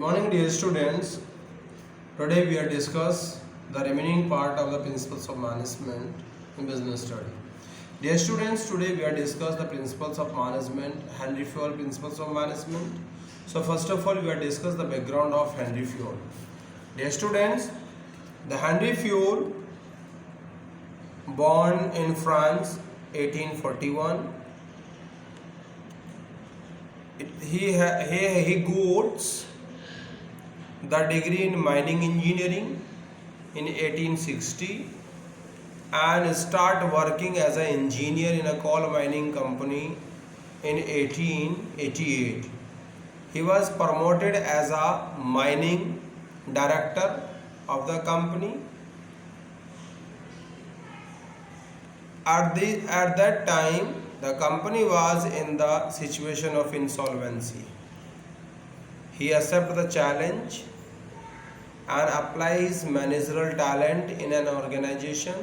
Morning, dear students. Today we are discuss the remaining part of the principles of management in business study. Dear students, today we are discuss the principles of management, Henry Fayol principles of management. So first of all, we are discuss the background of Henry Fayol. Dear students, the Henry Fayol born in France 1841. He got the degree in mining engineering in 1860 and start working as an engineer in a coal mining company in 1888. He was promoted as a mining director of the company. At that time, the company was in the situation of insolvency. He accepted the challenge and apply his managerial talent in an organization.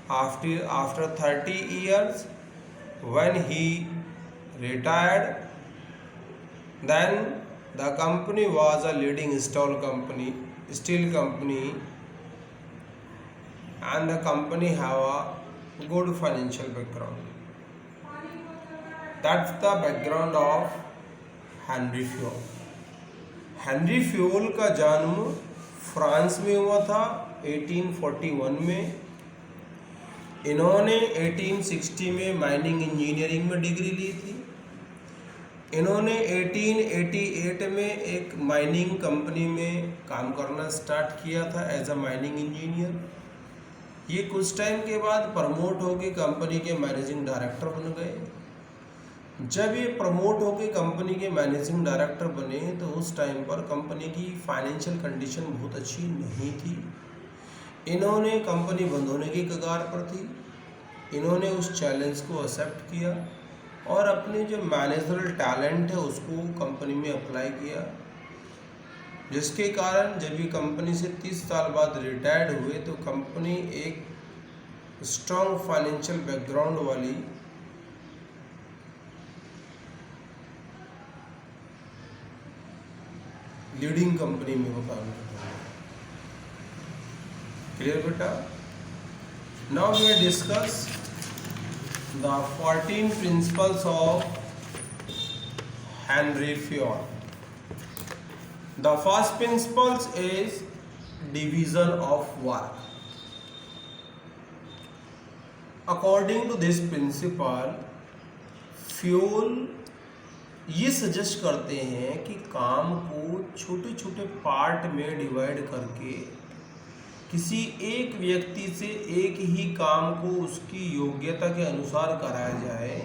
After 30 years, when he retired, then the company was a leading steel company, and the company have a good financial background. That's the background of Henry Fayol. Henry Fayol का जन्म France में हुआ था 1841 में. इन्होंने 1860 में mining engineering में degree ली थी. इन्होंने 1888 में एक माइनिंग कंपनी में काम करना स्टार्ट किया था एज अ माइनिंग इंजीनियर. ये कुछ टाइम के बाद प्रमोट होकर कंपनी के मैनेजिंग डायरेक्टर बन गए. जब ये प्रमोट होकर कंपनी के मैनेजिंग डायरेक्टर बने तो उस टाइम पर कंपनी की फाइनेंशियल कंडीशन बहुत अच्छी नहीं थी. इन्होंने कंपनी बंद होने की कगार पर थी. इन्होंने उस चैलेंज को एक्सेप्ट किया और अपने जो मैनेजरल टैलेंट है उसको कंपनी में अप्लाई किया, जिसके कारण जब ये कंपनी से 30 साल बाद रिटायर्ड हुए तो कंपनी एक स्ट्रॉन्ग फाइनेंशियल बैकग्राउंड वाली लीडिंग कंपनी में वो काम करता है. क्लियर बेटा? Now we will discuss the 14 principles of Henri Fayol. The first principles is division of work. According to this principle, Fayol ये सजेस्ट करते हैं कि काम को छोटे छोटे पार्ट में डिवाइड करके किसी एक व्यक्ति से एक ही काम को उसकी योग्यता के अनुसार कराया जाए.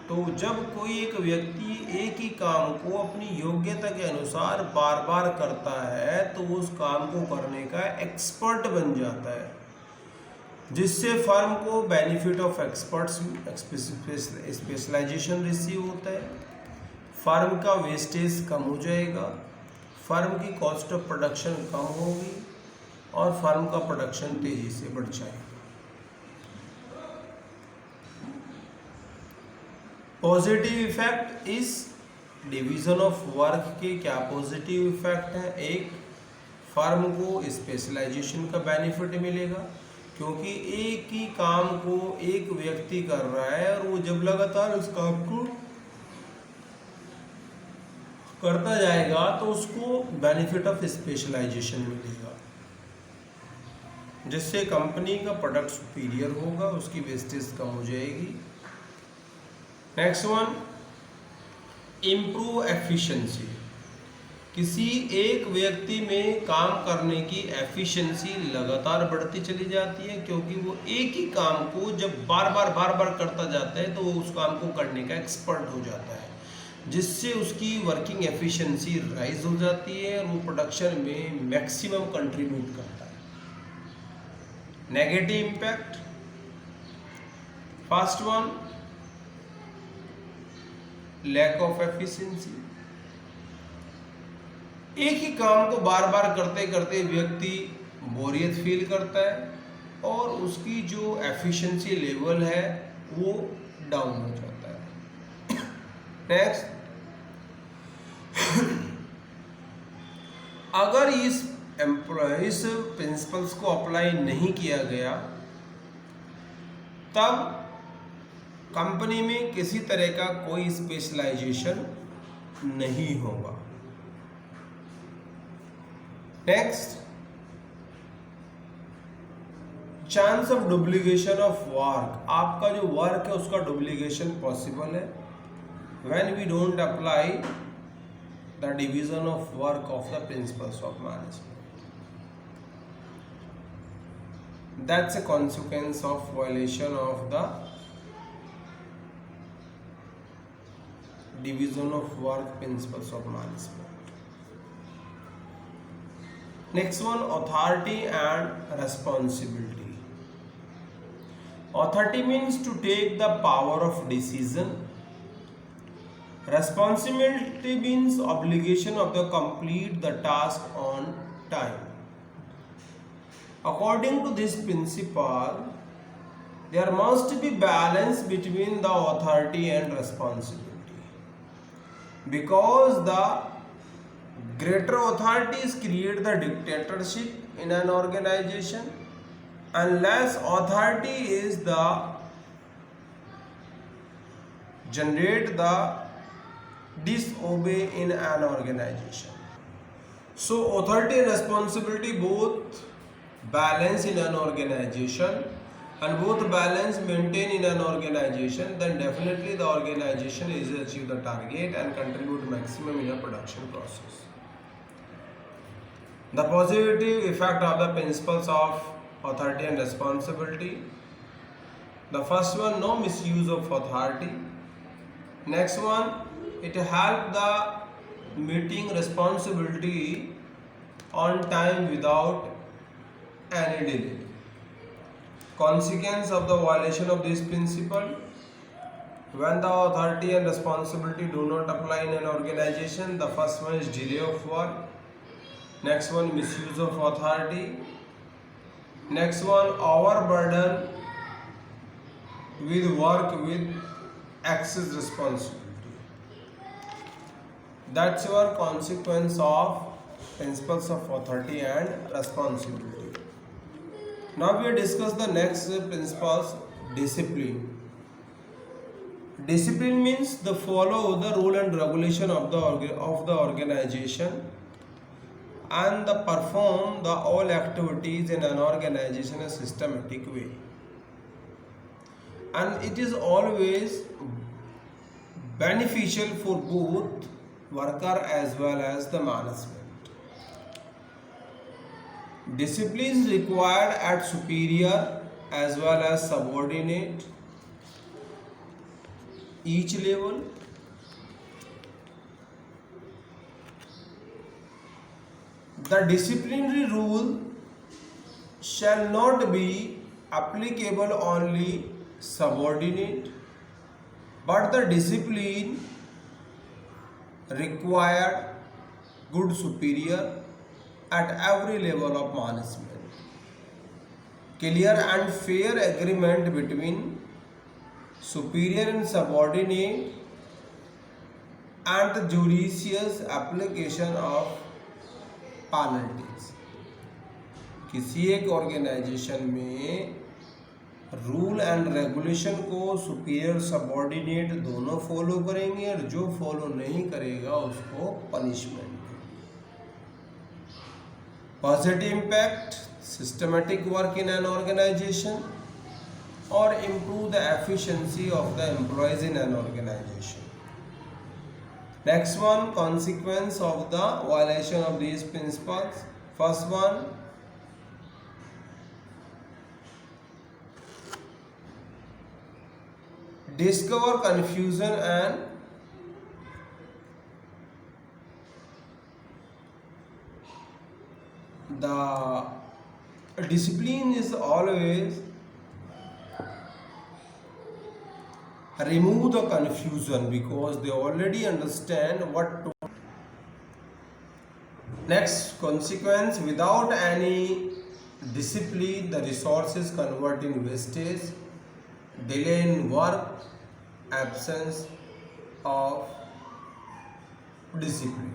तो जब कोई एक व्यक्ति एक ही काम को अपनी योग्यता के अनुसार बार बार करता है तो वो उस काम को करने का एक्सपर्ट बन जाता है, जिससे फर्म को benefit of experts specialisation receive होता है. फर्म का वेस्टेज कम हो जाएगा, फर्म की कॉस्ट ऑफ प्रोडक्शन कम होगी और फर्म का प्रोडक्शन तेजी से बढ़ जाएगा. पॉजिटिव इफेक्ट इस डिवीजन ऑफ वर्क के क्या पॉजिटिव इफेक्ट है? एक, फर्म को स्पेशलाइजेशन का बेनिफिट मिलेगा, क्योंकि एक ही काम को एक व्यक्ति कर रहा है और वो जब लगातार उस काम को करता जाएगा तो उसको बेनिफिट ऑफ स्पेशलाइजेशन मिलेगा, जिससे कंपनी का प्रोडक्ट सुपीरियर होगा, उसकी वेस्टेज कम हो जाएगी. Next one, improve efficiency. किसी एक व्यक्ति में काम करने की एफिशिएंसी लगातार बढ़ती चली जाती है, क्योंकि वो एक ही काम को जब बार बार करता जाता है तो वो उस काम को करने का एक्सपर्ट हो जाता है, जिससे उसकी वर्किंग एफिशिएंसी राइज हो जाती है और वो प्रोडक्शन में मैक्सिमम कंट्रीब्यूट करता है. Negative impact, first one, lack of efficiency. एक ही काम को बार बार करते करते व्यक्ति बोरियत फील करता है और उसकी जो एफिशिएंसी लेवल है वो डाउन हो जाता है. नेक्स्ट, अगर इस प्रिंसिपल्स को अप्लाई नहीं किया गया तब कंपनी में किसी तरह का कोई स्पेशलाइजेशन नहीं होगा। Next, chance of duplication of work, आपका जो वर्क है उसका डुप्लीकेशन पॉसिबल है when we don't apply the division of work of the principles of management. That's a consequence of violation of the division of work principles of management. Next one, authority and responsibility. Authority means to take the power of decision. Responsibility means obligation of the complete the task on time. According to this principle, there must be balance between the authority and responsibility, because the greater authorities create the dictatorship in an organization and less authority is the generate the disobey in an organization. So authority and responsibility both balance in an organization, and both balance maintain in an organization, then definitely the organization is achieve the target and contribute maximum in a production process. The positive effect of the principles of authority and responsibility. The first one, no misuse of authority. Next one, it help the meeting responsibility on time without any delay. Consequence of the violation of this principle: when the authority and responsibility do not apply in an organization, the first one is delay of work. Next one, misuse of authority. Next one, overburden with work with excess responsibility. That's your consequence of principles of authority and responsibility. Now we discuss the next principles, discipline. Discipline means the follow the rule and regulation of the organization and the perform the all activities in an organization in a systematic way. And it is always beneficial for both worker as well as the management. Discipline is required at superior as well as subordinate each level. The disciplinary rule shall not be applicable only subordinate, but the discipline required good superior at every level of management. Clear and fair agreement between superior and subordinate and the judicious application of penalties. किसी एक organisation में rule and regulation को superior subordinate दोनों follow करेंगे और जो follow नहीं करेगा उसको punishment. Positive impact, systematic work in an organization or improve the efficiency of the employees in an organization. Next one, consequence of the violation of these principles. First one, discover confusion and the discipline is always remove the confusion because they already understand what to. Next consequence, without any discipline the resources convert in wastage, delay in work, absence of discipline.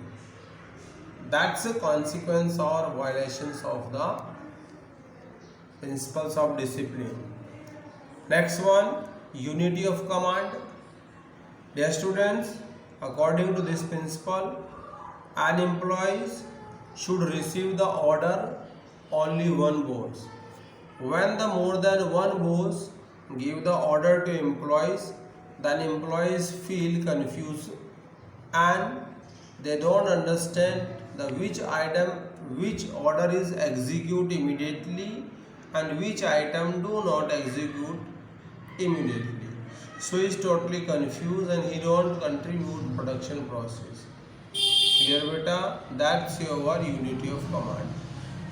that's a consequence or violations of the principles of discipline. Next one, unity of command. Dear students, according to this principle, an employee should receive the order only one boss. When the more than one boss give the order to employees, then employees feel confused and they don't understand the which order is execute immediately and which item do not execute immediately. So he is totally confused and he don't contribute production process. Clear beta? That's your unity of command.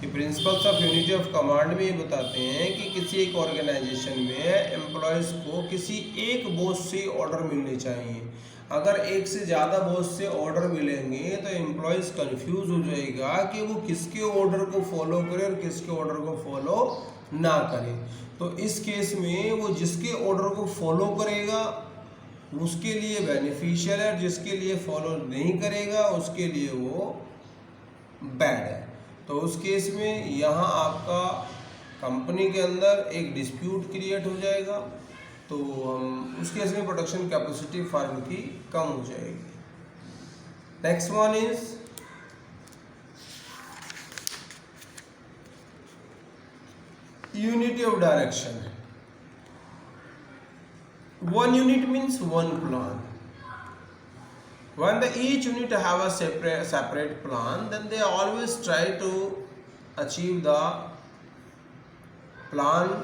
ये principles of unity of command में ये बताते हैं कि किसी एक organisation में employees को किसी एक बॉस से ऑर्डर मिलने चाहिए. अगर एक से ज़्यादा बॉस से ऑर्डर मिलेंगे तो एम्प्लॉयज़ कंफ्यूज हो जाएगा कि वो किसके ऑर्डर को फॉलो करे और किसके ऑर्डर को फॉलो ना करे. तो इस केस में वो जिसके ऑर्डर को फॉलो करेगा उसके लिए बेनिफिशियल है, जिसके लिए फॉलो नहीं करेगा उसके लिए वो बैड है. तो उस केस में यहाँ आपका कंपनी के अंदर एक डिस्प्यूट क्रिएट हो जाएगा. तो उस केस में प्रोडक्शन कैपेसिटी फर्म की कम हो जाएगी. Next one is unity of direction. One unit means one plan. When each unit have a separate plan, then they always try to achieve the plan,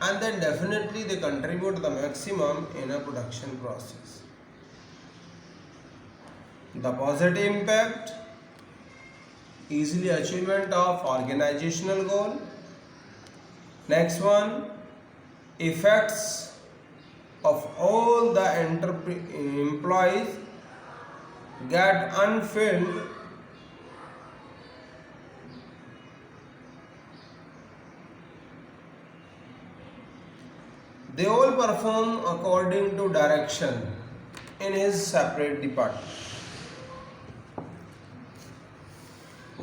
and then definitely they contribute the maximum in a production process. The positive impact, easily achievement of organizational goal. Next one, effects of all the employees get unfilled they all perform according to direction in his separate department.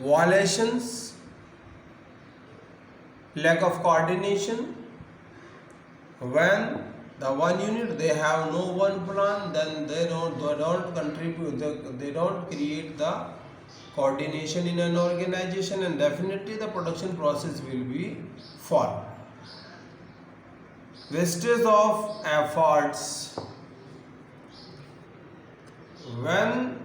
Violations, lack of coordination. When the one unit they have no one plan, then they don't contribute, they don't create the coordination in an organization, and definitely the production process will be fall. Wastage of efforts. When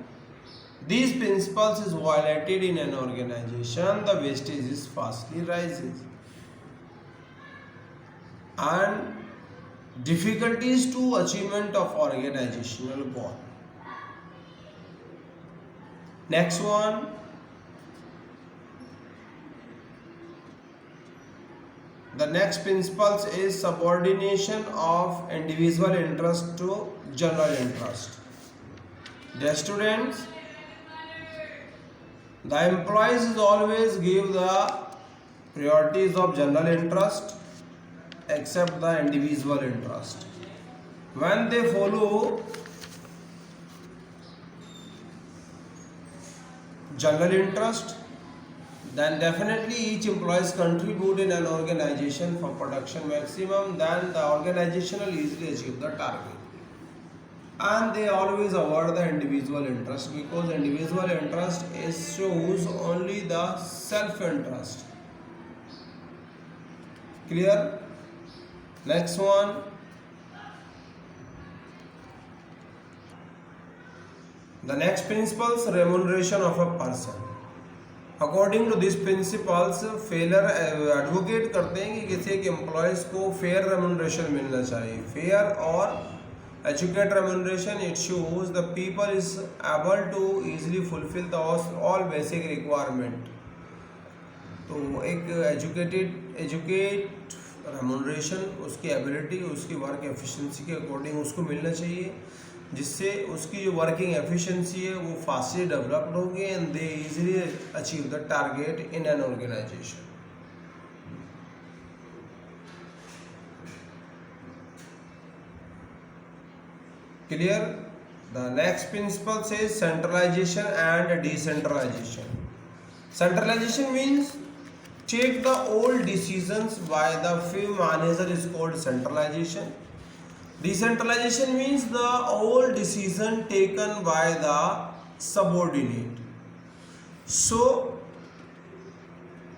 these principles is violated in an organization, the wastage is fastly rises, and difficulties to achievement of organizational goal. Next one, the next principles is subordination of individual interest to general interest. Dear students, the employees always give the priorities of general interest except the individual interest. When they follow general interest, then definitely each employees contribute in an organization for production maximum, then the organization will easily achieve the target. And they always avoid the individual interest, because individual interest shows only the self-interest. Clear? Next one, the next principles, remuneration of a person. According to these principles, fair advocate करते हैं कि किसी एक employees को fair remuneration मिलना चाहिए. Fair और adequate remuneration, it shows the people is able to easily fulfil the all basic requirement. तो एक एजुकेट रेमुनरेशन उसकी एबिलिटी, उसकी वर्क एफिशिएंसी के अकॉर्डिंग उसको मिलना चाहिए, जिससे उसकी जो वर्किंग एफिशिएंसी है वो फास्टली डेवलप्ड होगी and they easily achieve the target in an organisation. Clear? The next principle says centralization and decentralization. Centralization means take the all decisions by the few manager is called centralization. Decentralization means the all decision taken by the subordinate. So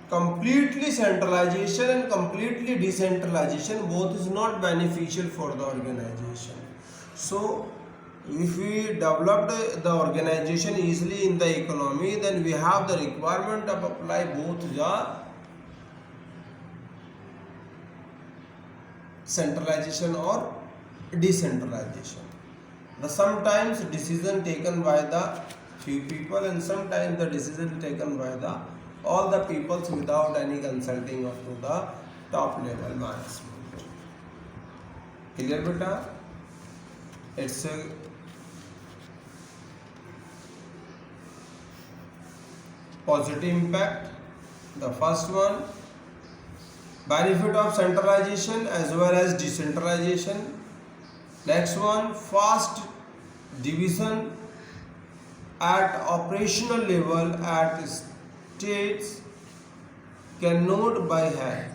completely centralization and completely decentralization both is not beneficial for the organization. So if we developed the organization easily in the economy, then we have the requirement of apply both the centralization or decentralization. The sometimes decision taken by the few people and sometimes the decision taken by the all the peoples without any consulting of to the top level management. Clear beta? It's a positive impact. The first one, benefit of centralization as well as decentralization. Next one, fast division at operational level at states cannot by hand.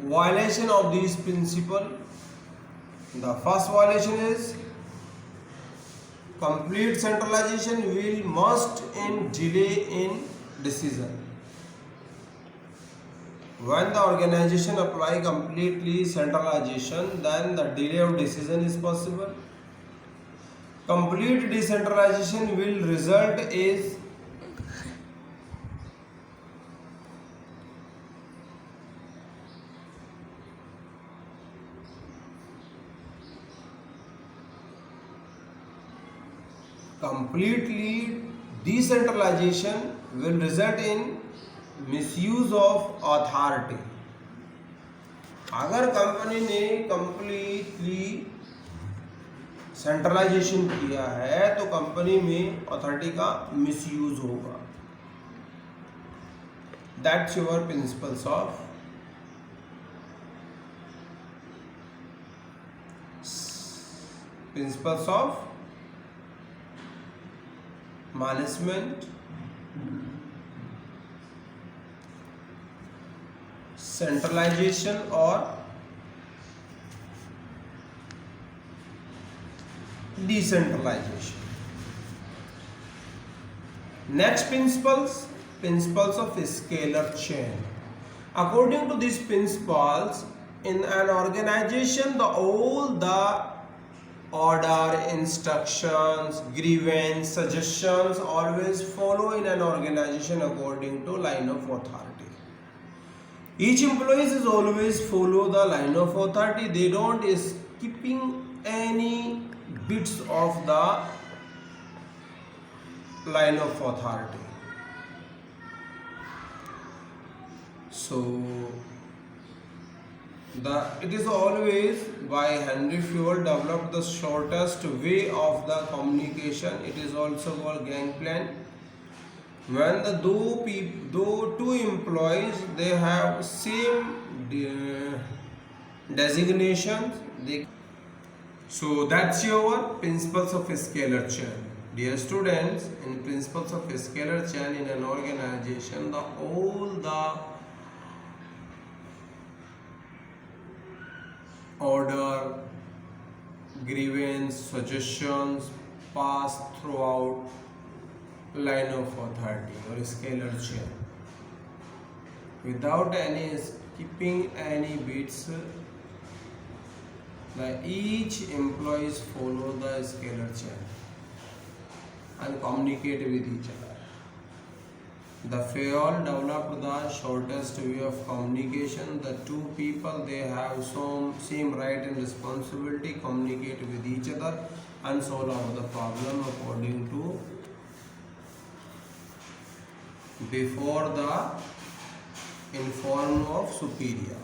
Violation of these principle. The first violation is complete centralization will must in delay in decision. When the organization apply completely centralization, then the delay of decision is possible. Complete decentralization will result is completely decentralization will result in misuse of authority. अगर company ने completely centralisation किया है तो company में authority का misuse होगा. That's your principles of management, centralisation और decentralization. Next principles of scalar chain. According to these principles, in an organization, all the order, instructions, grievance, suggestions always follow in an organization according to line of authority. Each employee is always follow the line of authority. They don't skipping any bits of the line of authority. So it is always by Henry Fayol developed the shortest way of the communication. It is also called gangplank. When the two employees they have same designations, so that's your principles of scalar chain. Dear students, in principles of scalar chain in an organization, all the order, grievance, suggestions pass throughout line of authority or scalar chain without any skipping any bits. Each employees follow the scalar chain and communicate with each other. The Fayol developed the shortest way of communication. The two people they have same right and responsibility, communicate with each other and solve out the problem according to before the inform of superior.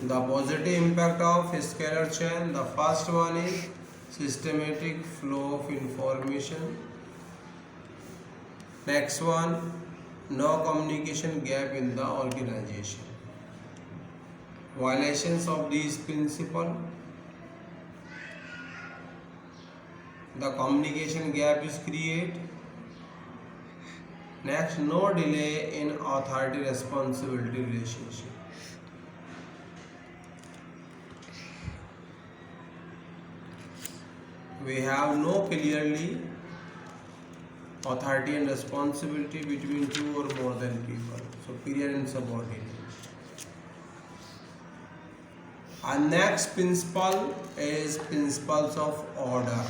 The positive impact of scalar chain. The first one is systematic flow of information. Next one, no communication gap in the organization. violations of these principle, the communication gap is created. Next, no delay in authority responsibility relationship. We have no clearly authority and responsibility between two or more than people, superior and subordinate. Our next principle is principles of order.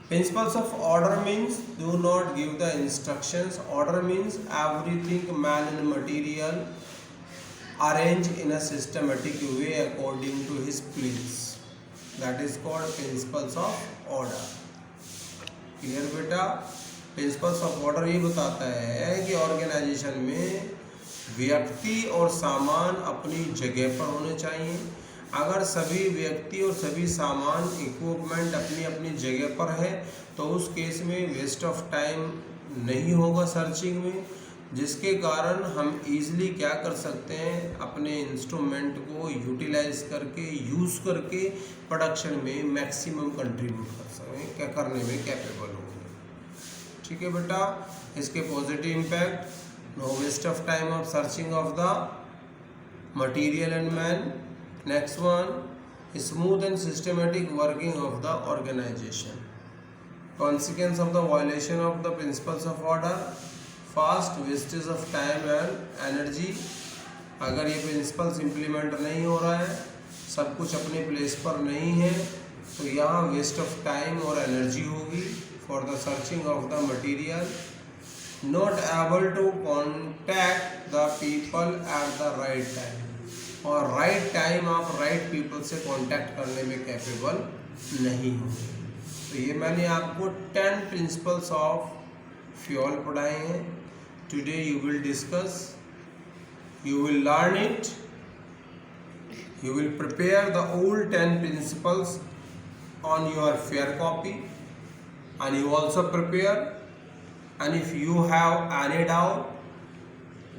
Principles of order means do not give the instructions. Order means everything man and material arranged in a systematic way according to his place. That is called principles of order. Clear बेटा? Principles of order ये बताता है कि organisation में व्यक्ति और सामान अपनी जगह पर होने चाहिए। अगर सभी व्यक्ति और सभी सामान इक्विपमेंट अपनी अपनी जगह पर है तो उस केस में वेस्ट ऑफ टाइम नहीं होगा सर्चिंग में, जिसके कारण हम इजीली क्या कर सकते हैं, अपने इंस्ट्रूमेंट को यूटिलाइज करके यूज़ करके प्रोडक्शन में मैक्सिमम कंट्रीब्यूट कर सकते हैं, क्या करने में कैपेबल होंगे। ठीक है बेटा? इसके positive impact, no waste of time of searching of the material and man. Next one, smooth and systematic working of the organisation. Consequence of the violation of the principles of order, fast wastage of time and energy. अगर ये principles implement नहीं हो रहा है, सब कुछ अपने place पर नहीं है, तो यहाँ वेस्ट ऑफ टाइम और एनर्जी होगी for the searching of the material. Not able to contact the people at the right time, और राइट टाइम आप राइट पीपल से कॉन्टैक्ट करने में कैपेबल नहीं होंगे। तो ये मैंने आपको 10 प्रिंसिपल्स ऑफ फ्यूल पढ़ाए हैं। Today you will discuss, you will learn it, you will prepare the all 10 principles on your fair copy, and you also prepare, and if you have any doubt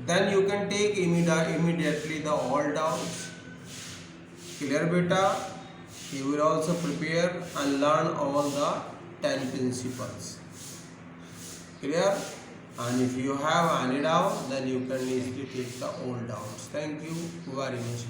then you can take immediately the all doubts. Clear beta? You will also prepare and learn all the 10 principles. Clear? And if you have any doubt, then you can easily take the all doubts. Thank you very much.